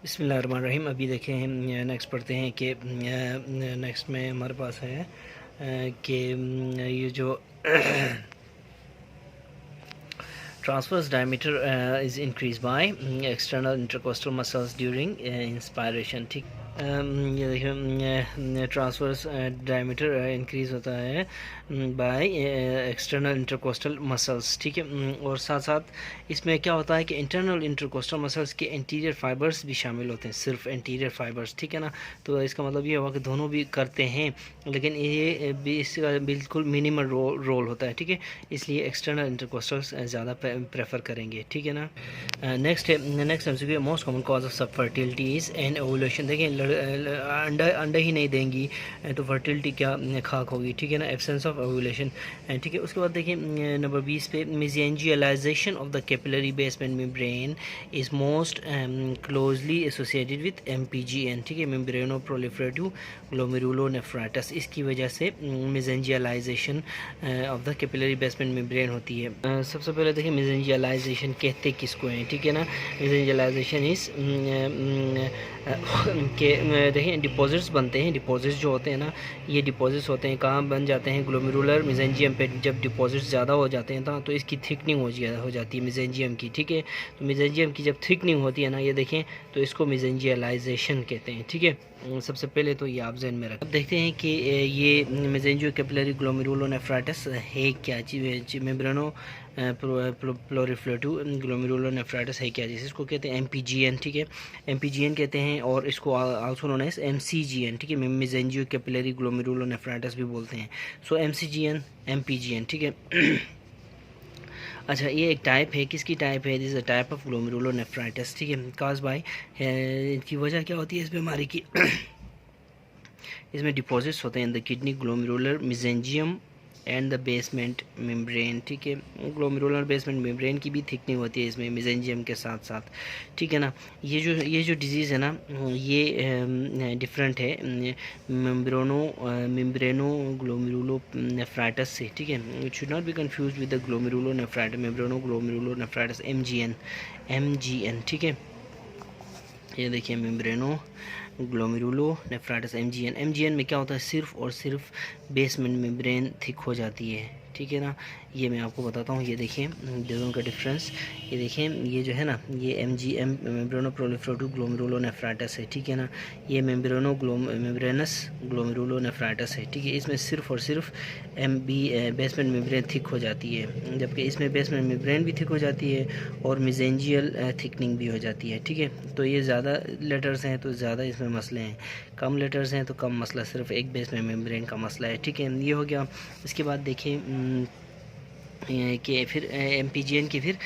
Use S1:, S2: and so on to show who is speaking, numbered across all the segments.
S1: बिस्मिल्लाहिर्रहमानिर्रहीम। अभी देखें हम नेक्स्ट पढ़ते हैं कि नेक्स्ट में हमारे पास है कि ये जो transverse diameter is increased by external intercostal muscles during inspiration। ठीक, ये देखिए ट्रांसवर्स डायमीटर इंक्रीज़ होता है बाय एक्सटर्नल इंटरकोस्टल मसल्स। ठीक है, और साथ साथ इसमें क्या होता है कि इंटरनल इंटरकोस्टल मसल्स के इंटीरियर फाइबर्स भी शामिल होते हैं, सिर्फ इंटीरियर फाइबर्स। ठीक है ना, तो इसका मतलब ये हुआ कि दोनों भी करते हैं, लेकिन ये भी इसका बिल्कुल मिनिमल रोल होता है। ठीक है, इसलिए एक्सटर्नल इंटरकोस्टल्स ज़्यादा प्रेफर करेंगे। ठीक है ना, next MCQ, most common cause of सब फर्टिलिटी इज़ एंड ओवुलेशन। देखें अंडा ही नहीं देंगी तो फर्टिलिटी क्या खाक होगी। ठीक है ना, एब्सेंस ऑफ ओवुलेशन। ठीक है, उसके बाद देखिए नंबर 20 पे, mesangialization of the capillary basement membrane is most closely associated with MPGN। ठीक है, मेम्ब्रेनो प्रोलिफरेटिव ग्लोमेरुलोनेफ्राइटिस। इसकी वजह से mesangialization of the capillary basement membrane होती है। सबसे पहले देखिए मेसेंजियलाइजेशन कहते किसको हैं। ठीक है ना, मेसेंजियलाइजेशन इज़ के देखिए डिपॉजिट्स बनते हैं। डिपॉजिट्स जो होते हैं ना, ये डिपॉजिट्स होते हैं कहाँ बन जाते हैं, ग्लोमेरुलर मेसेंजियम पे। जब डिपॉजिट्स ज़्यादा हो जाते हैं तो इसकी थिकनिंग हो जाती है मेसेंजियम की। ठीक है, तो मेसेंजियम की जब थिकनिंग होती है ना, ये देखें, तो इसको मेसेंजियलाइजेशन कहते हैं। ठीक है, सबसे पहले तो ये आप जहन में रखें। अब देखते हैं कि ये मेसेंजियो कैपिलरी ग्लोमेरुलोनेफ्राइटिस है क्या चीज़। मेम्ब्रेनो प्लोरिफ्लेटिव ग्लोमेरुलोनेफ्राइटिस है क्या चीज़, इसको कहते हैं MPGN। ठीक है, MPGN कहते हैं, और इसको आल्सो नोन एज MCGN। ठीक है, मेसेंजियो कैपिलरी ग्लोमेरुलोनेफ्राइटिस भी बोलते हैं। सो MCGN MPGN। ठीक है अच्छा, ये एक टाइप है, किसकी टाइप है, this a type of glomerulonephritis. ठीक है, काज बाय, इनकी वजह क्या होती है इस बीमारी की इसमें डिपॉजिट्स होते हैं in the kidney glomerular mesangium and the basement membrane. ठीक है, ग्लोमेरुलर बेसमेंट मेम्ब्रेन की भी थिकनिंग होती है इसमें मेसेंजियम के साथ साथ। ठीक है ना, ये जो डिजीज़ है ना, ये डिफरेंट है मेम्ब्रेनो ग्लोमेरुलोनेफ्राइटिस से। ठीक है, it should not be confuse with the glomerulonephritis, membrano glomerulonephritis MGN। ठीक है, ये देखिए मेम्ब्रेनो ग्लोमेरुलोनेफ्राइटिस MGN में क्या होता है, सिर्फ और सिर्फ बेसमेंट मेम्ब्रेन थिक हो जाती है। ठीक है ना, ये मैं आपको बताता हूँ। ये देखिए दोनों का डिफरेंस, ये देखिए, ये जो है ना, ये MGM मेम्ब्रेनो प्रोलिफरेटिव ग्लोमेरुलोनेफ्राइटिस है। ठीक है ना, ये मेम्ब्रेनस ग्लोमेरुलोनेफ्राइटिस है। ठीक है, इसमें सिर्फ और सिर्फ बेसमेंट मेम्ब्रेन थिक हो जाती है, जबकि इसमें बेसमेंट मेम्ब्रेन भी थिक हो जाती है और मेसेंजियल थिकनिंग भी हो जाती है। ठीक है, तो ये ज़्यादा लेटर्स हैं तो ज़्यादा इसमें मसले हैं, कम लेटर्स हैं तो कम मसला, सिर्फ एक बेसमेंट मेम्ब्रेन का मसला है। ठीक है, ये हो गया। इसके बाद देखिए कि फिर MPGN की फिर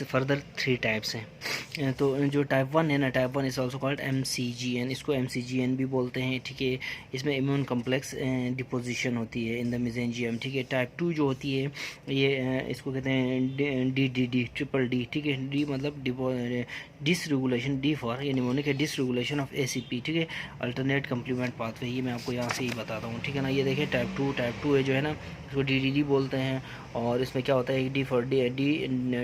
S1: फर्दर 3 टाइप्स हैं। तो जो टाइप 1 है ना, type 1 is also called MCGN, इसको MCGN भी बोलते हैं। ठीक है, इसमें इम्यून कम्प्लेक्स डिपोजिशन होती है इन द मेसेंजियम। ठीक है, टाइप 2 जो होती है, ये इसको कहते हैं ट्रिपल D। ठीक है, D मतलब डिसरेगुलेशन, D फॉर ये निमोनिक है, डिसरेगुलेशन ऑफ ACP। ठीक है, अल्टरनेट कम्प्लीमेंट पाथवे, ये मैं आपको यहाँ से ही बताता हूँ। ठीक है ना, ये देखिए टाइप 2 है जो है ना, इसको DDD बोलते हैं। और इसमें क्या होता है, D for D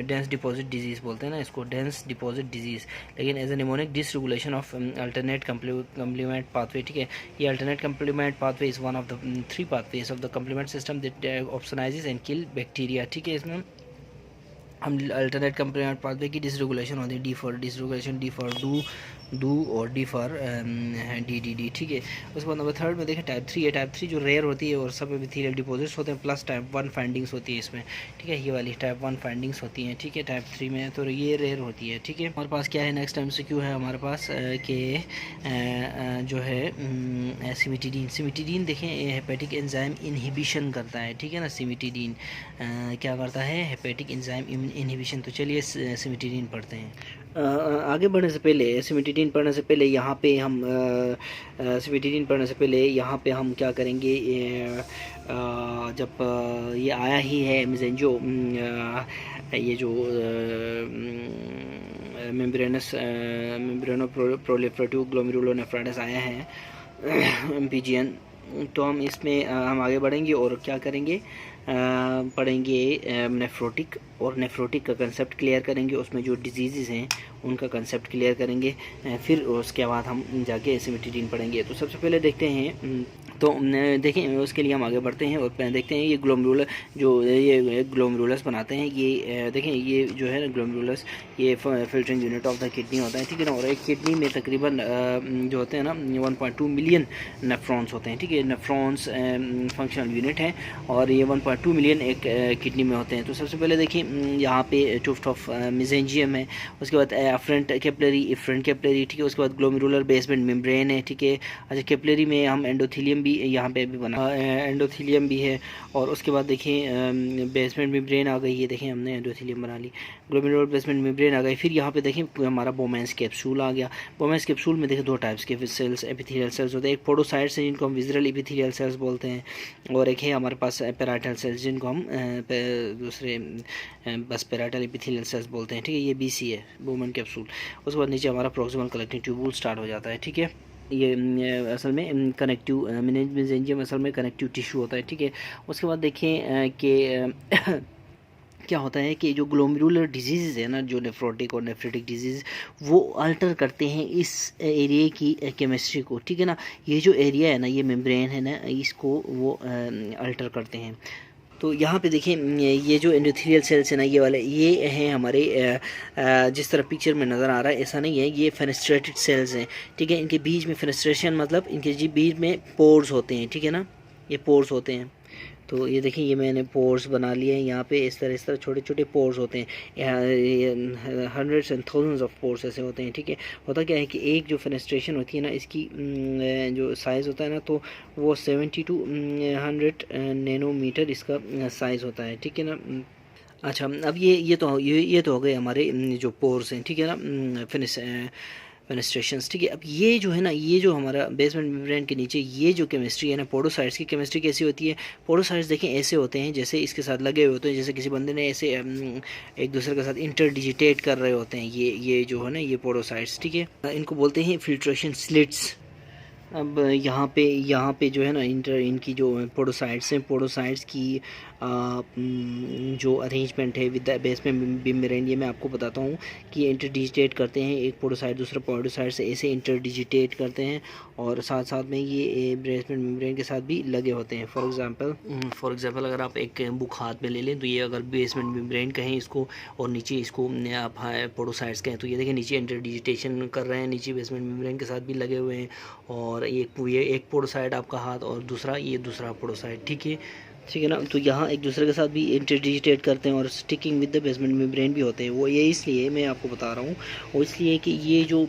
S1: dense deposit disease बोलते हैं ना, इसको डेंस डिपॉजिट डिजीज़, लेकिन as a mnemonic dysregulation of alternate complement pathway. ठीक है, ये alternate complement pathway is one of the 3 pathways of the complement system that opsonizes and kill bacteria. ठीक है, इसमें हम अल्टरनेट कम्प्लीमेंट पाथवे की dysregulation होती है, D for dysregulation, D for do और D फॉर DDD। ठीक है, उसके बाद नंबर 3 में देखें टाइप 3 है। टाइप 3 जो रेयर होती है और सब एपिथेलियल डिपॉजिट्स होते हैं, प्लस टाइप 1 फाइंडिंग्स होती है इसमें। ठीक है, ये वाली टाइप 1 फाइंडिंग्स होती हैं। ठीक है, टाइप 3 में तो ये रेयर होती है। ठीक है, हमारे पास क्या है, नेक्स्ट MCQ है हमारे पास कि जो है सिमिटीडीन देखें, हेपेटिक एंजाइम इनहिबिशन करता है। ठीक है ना, सिमिटीडीन क्या करता है, हेपेटिक एंजाइम इनहिबिशन। तो चलिए सिमिटीडीन पढ़ते हैं। आगे बढ़ने से पहले, सिमिटीडीन पढ़ने से पहले यहाँ पे हम सिमिटीडीन पढ़ने से पहले यहाँ पे हम क्या करेंगे, जब ये आया ही है मेसेंजियो, ये जो मेम्ब्रेनो प्रोलिफरेटिव ग्लोमेरुलोनेफ्राइटिस आया है MPGN, तो हम इसमें हम आगे बढ़ेंगे और क्या करेंगे, पढ़ेंगे नेफ्रोटिक, और नेफ्रोटिक का कंसेप्ट क्लियर करेंगे, उसमें जो डिजीज़ हैं उनका कंसेप्ट क्लियर करेंगे। फिर उसके बाद हम जाके एसिमेटिडीन पढ़ेंगे। तो सबसे पहले देखते हैं, तो देखें उसके लिए हम आगे बढ़ते हैं और देखते हैं ये ग्लोमेरुलर, जो ये ग्लोमेरुलस बनाते हैं, ये देखें ये जो है ना ग्लोमेरुलस, ये filtering unit of the kidney होता है, ठीक है ना। और एक किडनी में तकरीबन जो होते हैं ना 1.2 मिलियन नेफ्रॉन्स होते हैं, ठीक है। नेफ्रॉन्स फंक्शनल यूनिट है और ये 1.2 मिलियन एक किडनी में होते हैं। तो सबसे पहले देखिए यहाँ पे टुफ्ट ऑफ मेसेंजियम है, उसके बाद फ्रंट कैपिलरी, फ्रंट कैपिलरी, ठीक है। उसके बाद ग्लोमेरुलर बेसमेंट मेम्ब्रेन है, ठीक है। अच्छा, कैपिलरी में हम एंडोथीलियम भी यहाँ पे भी बना, एंडोथीलियम भी है। और उसके बाद देखिए बेसमेंट मेम्ब्रेन आ गई है, देखें हमने एंडोथीलियम बना ली, ग्लोमेरुलर बेसमेंट मेम्ब्रेन आ गई। फिर यहाँ पे देखें हमारा बोमेंस कैप्सूल आ गया। बोमेंस कैप्सूल में देखें दो टाइप्स के सेल्स, एपिथेलियल सेल्स होते हैं, एक पोडोसाइट्स हैं जिनको हम विज़रल एपिथेलियल सेल्स बोलते हैं, और एक है हमारे पास पैराइटल सेल्स जिनको हम दूसरे बस पैराइटल एपिथेलियल सेल्स बोलते हैं, ठीक है। ये बीसी है बोमेन कैप्सूल। उसके बाद नीचे हमारा प्रॉक्सिमल कलेक्टिंग ट्यूबुल स्टार्ट हो जाता है, ठीक है। ये असल में कनेक्टिव मेसेंजियम असल में कनेक्टिव टिश्यू होता है, ठीक है। उसके बाद देखें कि क्या होता है कि जो ग्लोमेरुलर डिजीज़ है ना, जो नेफ्रोटिक और नेफ्रेटिक डिजीज़, वो अल्टर करते हैं इस एरिया की केमिस्ट्री को, ठीक है ना। ये जो एरिया है ना, ये मेम्ब्रेन है ना, इसको वो अल्टर करते हैं। तो यहाँ पे देखें ये जो एंडोथेलियल सेल्स है ना, ये वाले ये हैं हमारे जिस तरह पिक्चर में नज़र आ रहा है ऐसा नहीं है, ये फेनेस्ट्रेटेड सेल्स हैं, ठीक है। इनके बीच में फेनेस्ट्रेशन मतलब इनके जी बीच में पोर्स होते हैं, ठीक है ना, ये पोर्स होते हैं। तो ये देखें ये मैंने पोर्स बना लिए हैं यहाँ पे, इस तरह छोटे छोटे पोर्स होते हैं, यहाँ hundreds and thousands of pores ऐसे होते हैं, ठीक है। होता क्या है कि एक जो फेनेस्ट्रेशन होती है ना, इसकी जो साइज़ होता है ना, तो वो 70 to 100 नैनोमीटर इसका साइज़ होता है, ठीक है ना। अच्छा, अब ये तो हो गए हमारे जो पोर्स हैं, ठीक है ना, फेनेस्ट्रेशंस, ठीक है। अब ये जो है ना, ये जो हमारा बेसमेंट मेम्ब्रेन के नीचे ये जो केमिस्ट्री है ना, पोडोसाइट्स की केमिस्ट्री कैसी होती है। पोडोसाइट्स देखें ऐसे होते हैं जैसे इसके साथ लगे हुए होते हैं, जैसे किसी बंदे ने ऐसे एक दूसरे के साथ इंटरडिजिटेट कर रहे होते हैं, ये जो है ना ये पोडोसाइट्स, ठीक है। इनको बोलते हैं फिल्ट्रेशन स्लिट्स। अब यहाँ पे जो है ना इनकी जो पोडोसाइट्स हैं, पोडोसाइट्स की जो अरेंजमेंट है विद द बेसमेंट मेम्ब्रेन, ये मैं आपको बताता हूँ कि इंटरडिजिटेट करते हैं, एक पोडोसाइट दूसरा पोडोसाइट से ऐसे इंटरडिजिटेट करते हैं, और साथ साथ में ये बेसमेंट मेम्ब्रेन के साथ भी लगे होते हैं। फॉर एग्जांपल अगर आप एक बुक हाथ में ले लें, तो ये अगर बेसमेंट मेम्ब्रेन कहें इसको, और नीचे इसको आप पोडोसाइट्स कहें, तो ये देखिए नीचे इंटरडिजिटेशन कर रहे हैं, नीचे बेसमेंट मेम्ब्रेन के साथ भी लगे हुए हैं, और ये एक पोडोसाइट आपका हाथ और दूसरा ये दूसरा पोडोसाइट, ठीक है ना। तो यहाँ एक दूसरे के साथ भी इंटरडिजिटेट करते हैं और sticking with the basement membrane भी होते हैं। वो ये इसलिए मैं आपको बता रहा हूँ, वो इसलिए कि ये जो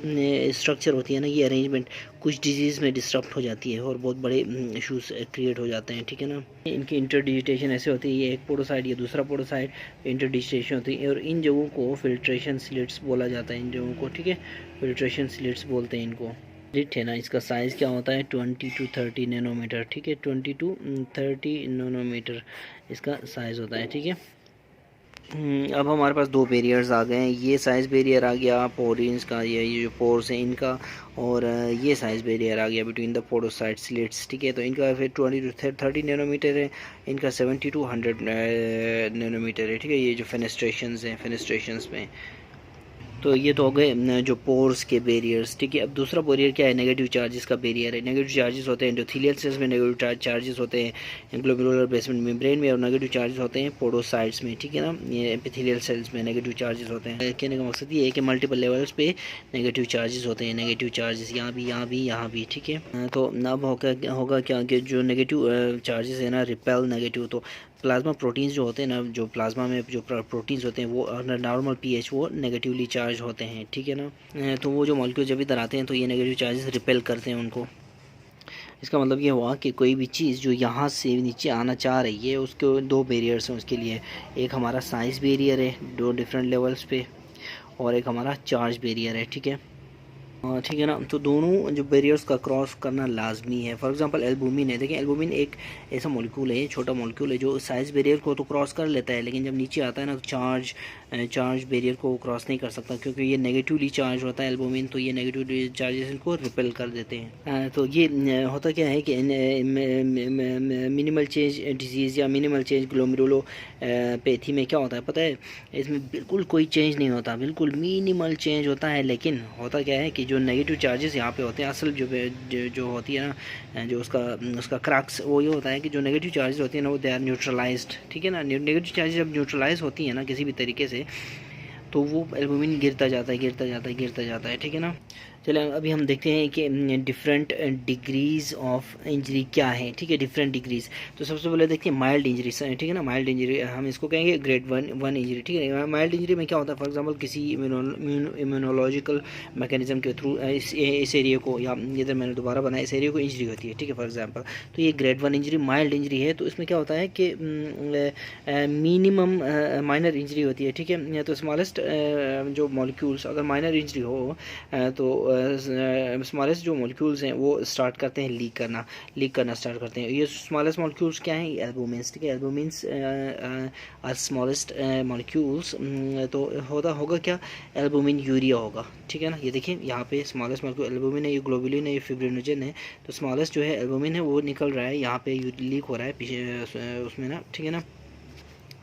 S1: स्ट्रक्चर होती है ना, ये अरेंजमेंट कुछ डिजीज़ में डिस्टर्ब हो जाती है और बहुत बड़े इश्यूज क्रिएट हो जाते हैं, ठीक है ना। इनकी इंटरडिजिटेशन ऐसे होती है, ये एक पोडोसाइट ये दूसरा पोडोसाइट इंटरडिजिटेशन होती है, और इन जगहों को फिल्ट्रेशन स्लिट्स बोला जाता है, इन जगहों को, ठीक है। फिल्ट्रेशन स्लिट्स बोलते हैं इनको। स्लिट है ना, इसका साइज़ क्या होता है 20 to 30 नैनोमीटर, ठीक है। 20 to 30 नैनोमीटर इसका साइज़ होता है, ठीक है। अब हमारे पास दो बैरियर्स आ गए हैं, ये साइज़ बैरियर आ गया पोरिन्स का, ये जो पोर्स हैं इनका, और ये साइज़ बैरियर आ गया बिटवीन द पोडोसाइट स्लिट्स, ठीक है। तो इनका फिर 20 to 30 नैनोमीटर है, इनका 70 to 100 नैनोमीटर है, ठीक है। ये जो फेनेस्ट्रेशंस हैं, फेनेस्ट्रेशंस में, तो ये तो हो गए जो पोर्स के बैरियर्स, ठीक है। अब दूसरा बैरियर क्या है, नेगेटिव चार्जेस का बैरियर है। नेगेटिव चार्जेस होते हैं एंडोथेलियल सेल्स में, नेगेटिव चार्जेस होते हैं ग्लोमेरुलर बेसमेंट मेम्ब्रेन में, और नेगेटिव चार्जेस होते हैं पोडोसाइट्स में, ठीक है ना। ये एपिथेलियल सेल्स में नेगेटिव चार्जेस होते हैं। कहने का मकसद ये है कि मल्टीपल लेवल्स पे नेगेटिव चार्जेस होते हैं, नेगेटिव चार्जेस यहाँ भी, ठीक है। तो अब होगा क्या कि जो नेगेटिव चार्जेस है ना, रिपेल नेगेटिव, तो प्लाज्मा प्रोटीन्स जो होते हैं ना, जो प्लाज्मा में जो प्रोटीन्स होते हैं वो नॉर्मल पीएच वो नेगेटिवली चार्ज होते हैं, ठीक है ना। तो वो जो मॉलिक्यूल जब इधर आते हैं तो ये नेगेटिव चार्जेस रिपेल करते हैं उनको। इसका मतलब ये हुआ कि कोई भी चीज़ जो यहाँ से नीचे आना चाह रही है उसके दो बैरियर्स हैं उसके लिए, एक हमारा साइज़ बैरियर है दो डिफरेंट लेवल्स पे, और एक हमारा चार्ज बैरियर है, ठीक है। ठीक है ना। तो दोनों जो बैरियर्स का क्रॉस करना लाजमी है। फॉर एग्जांपल एल्बुमिन है, देखिए एल्बुमिन एक ऐसा मॉलिक्यूल है, छोटा मॉलिक्यूल है जो साइज़ बैरियर को तो क्रॉस कर लेता है, लेकिन जब नीचे आता है ना तो चार्ज चार्ज बैरियर को क्रॉस नहीं कर सकता, क्योंकि ये नेगेटिवली चार्ज होता है एल्बुमिन, तो ये नेगेटिव चार्जेस इनको रिपेल कर देते हैं। तो ये होता क्या है कि मिनिमल चेंज डिजीज़ या मिनिमल चेंज ग्लोमेरुलोपैथी में क्या होता है पता है, इसमें बिल्कुल कोई चेंज नहीं होता, बिल्कुल मिनिमल चेंज होता है। लेकिन होता क्या है कि जो नेगेटिव चार्जेस यहाँ पे होते हैं, असल जो होती है ना, जो उसका क्रक्स वो ये होता है कि जो नेगेटिव चार्जेस होती है ना, वो दे आर न्यूट्रलाइज्ड, ठीक है ना। नेगेटिव चार्जेस जब न्यूट्रलाइज होती है ना किसी भी तरीके से, तो वो एल्बुमिन गिरता जाता है, ठीक है ना। चलिए अभी हम देखते हैं कि डिफरेंट डिग्रीज़ ऑफ इंजरी क्या है, ठीक है, डिफरेंट डिग्रीज़। तो सबसे पहले देखते हैं माइल्ड इंजरी, ठीक है ना। माइल्ड इंजरी हम इसको कहेंगे ग्रेड वन इंजरी, ठीक है। माइल्ड इंजरी में क्या होता है, फॉर एग्जांपल किसी इम्यूनोलॉजिकल मैकेनिज्म के थ्रू इस एरिया को, या इधर मैंने दोबारा बनाया, इस एरिया को इंजरी होती है, ठीक है, फॉर एग्जाम्पल। तो ये grade one injury mild injury है। तो इसमें क्या होता है कि मिनिमम माइनर इंजरी होती है, ठीक है। तो स्मॉलेस्ट जो मॉलिक्यूल्स, अगर माइनर इंजरी हो तो स्मॉलेस्ट जो मॉलिक्यूल्स हैं वो स्टार्ट करते हैं लीक करना स्टार्ट करते हैं। ये स्मॉलेस्ट मॉलिक्यूल्स क्या हैं, एल्बुमिन्स, ठीक है। एल्बुमिन्स आर स्मॉलेस्ट मॉलिक्यूल्स। तो होगा क्या, एल्बुमिन यूरिया होगा, ठीक है ना। ये देखिए यहाँ पे स्मॉलेस्ट मॉलिक्यूल एल्बुमिन है, ये ग्लोबुलिन है, ये फिब्रिनोजन है। तो स्मॉलेस्ट जो है एल्बुमिन है वो निकल रहा है, यहाँ पे लीक हो रहा है पीछे उसमें ना, ठीक है ना,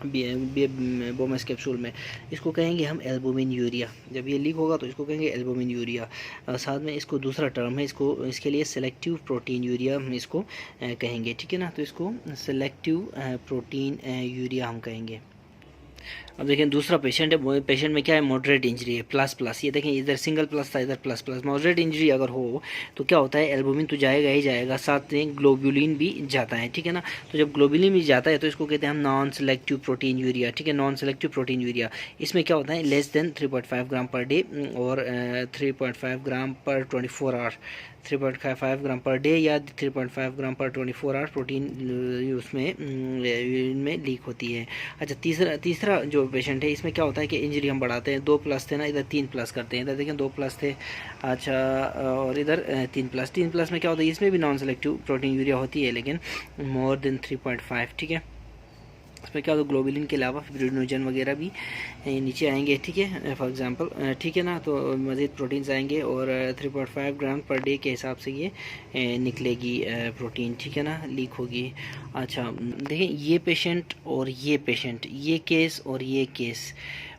S1: बोमस कैप्सूल में। इसको कहेंगे हम एल्बुमिन यूरिया। जब ये लीक होगा तो इसको कहेंगे एल्बुमिन यूरिया। साथ में इसको दूसरा टर्म है, इसके लिए सेलेक्टिव प्रोटीन यूरिया हम इसको कहेंगे, ठीक है ना। तो इसको सेलेक्टिव प्रोटीन यूरिया हम कहेंगे। अब देखें दूसरा पेशेंट है, पेशेंट में क्या है, मॉडरेट इंजरी है, प्लस। ये देखें इधर सिंगल प्लस था, इधर प्लस। मॉडरेट इंजरी अगर हो तो क्या होता है, एल्बुमिन तो जाएगा ही जाएगा, साथ में ग्लोबुलिन भी जाता है, ठीक है ना। तो जब ग्लोबुलिन भी जाता है तो इसको कहते हैं हम नॉन सेलेक्टिव प्रोटीन यूरिया, ठीक है, नॉन सेलेक्टिव प्रोटीन यूरिया। इसमें क्या होता है, लेस देन 3.5 ग्राम पर डे और 3.5 ग्राम पर 24 आवर, 3.5 ग्राम पर डे या 3.5 ग्राम पर 24 आवर प्रोटीन उसमें यूरिन में लीक होती है। अच्छा, तीसरा जो पेशेंट है, इसमें क्या होता है कि इंजरी हम बढ़ाते हैं, 2+ थे ना, इधर 3+ करते हैं। इधर देखें 2+ थे, अच्छा, और इधर 3+ में क्या होता है, इसमें भी नॉन सेलेक्टिव प्रोटीन यूरिया होती है, लेकिन मोर देन 3.5, ठीक है। इसमें क्या होता है, ग्लोबुलिन के अलावा फिब्रिनोजन वगैरह भी नीचे आएंगे, ठीक है, फॉर एग्जांपल, ठीक है ना। तो मज़ीद प्रोटीन्स आएंगे और 3.5 ग्राम पर डे के हिसाब से ये निकलेगी प्रोटीन, ठीक है ना, लीक होगी। अच्छा देखें, ये पेशेंट और ये पेशेंट, ये केस और ये केस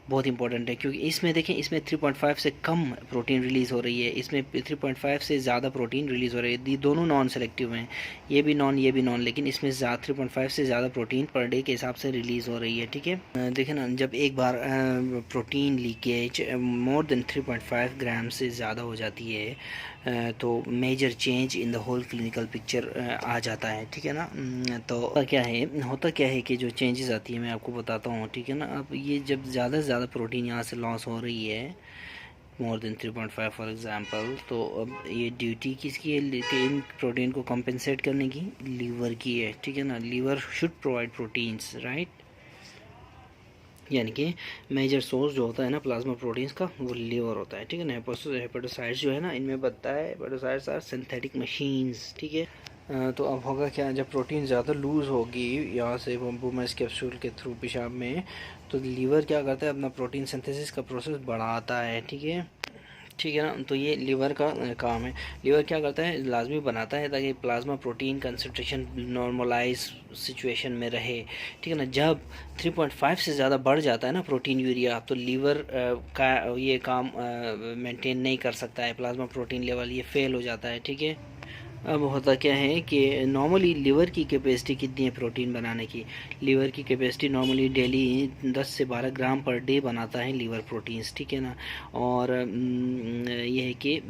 S1: बहुत इंपॉर्टेंट है, क्योंकि इसमें देखें, इसमें 3.5 से कम प्रोटीन रिलीज़ हो रही है, इसमें 3.5 से ज़्यादा प्रोटीन रिलीज़ हो रही है। ये दोनों नॉन सेलेक्टिव हैं, ये भी नॉन, लेकिन इसमें 3.5 से ज़्यादा प्रोटीन पर डे के हिसाब से रिलीज़ हो रही है, ठीक है। देखें ना, जब एक बार protein leakage more than 3.5 gram से ज़्यादा हो जाती है तो major change in the whole clinical picture आ जाता है, ठीक है ना। तो होता क्या है कि जो चेंजेस आती है मैं आपको बताता हूँ, ठीक है ना। अब ये जब ज़्यादा से ज़्यादा प्रोटीन यहाँ से लॉस हो रही है, मोर देन 3.5 फॉर एग्जांपल, तो अब ये ड्यूटी किसकी है कि इन प्रोटीन को कंपेंसेट करने की, लीवर की है, ठीक है ना। Liver should provide proteins, right. यानी कि मेजर सोर्स जो होता है ना प्लाज्मा प्रोटीन्स का, वो लीवर होता है, ठीक है ना। हेपेटोसाइट्स जो है ना, इनमें बनता है, हेपेटोसाइट्स आर सिंथेटिक मशीन्स, ठीक है। तो अब होगा क्या, जब प्रोटीन ज़्यादा लूज़ होगी यहाँ से बोमस कैप्सूल के थ्रू पेशाब में, तो लीवर क्या करता है, अपना प्रोटीन सिंथेसिस का प्रोसेस बढ़ाता है, ठीक है ना। तो ये लीवर का काम है। लीवर क्या करता है, लाजमी बनाता है ताकि plasma protein concentration normalise situation में रहे, ठीक है ना। जब 3.5 से ज़्यादा बढ़ जाता है ना प्रोटीन यूरिया, तो लीवर का ये काम मेंटेन नहीं कर सकता है, प्लाज्मा प्रोटीन लेवल ये फेल हो जाता है, ठीक है। अब होता क्या है कि नॉर्मली लीवर की कैपेसिटी कितनी है प्रोटीन बनाने की, लीवर की कैपेसिटी नॉर्मली डेली 10 से 12 ग्राम पर डे बनाता है लीवर प्रोटीन्स, ठीक है ना। और ये है कि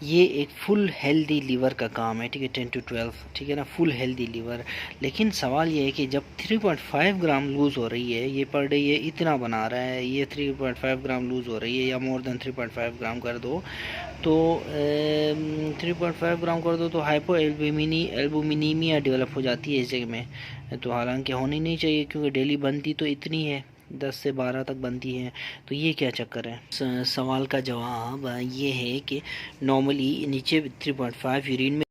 S1: ये एक फुल हेल्दी लीवर का काम है, ठीक है, 10 to 12, ठीक है ना, फुल हेल्दी लीवर। लेकिन सवाल ये है कि जब 3.5 ग्राम लूज़ हो रही है, ये पर डे ये इतना बना रहा है, ये 3.5 ग्राम लूज़ हो रही है, या मोर देन 3.5 ग्राम कर दो, तो 3.5 ग्राम कर दो तो हाइपो एल्बुमिनीमिया डेवलप हो जाती है इस जगह में। तो हालांकि होनी नहीं चाहिए, क्योंकि डेली बनती तो इतनी है, 10 से 12 तक बनती है। तो ये क्या चक्कर है, सवाल का जवाब ये है कि नॉर्मली नीचे 3.5 यूरिन में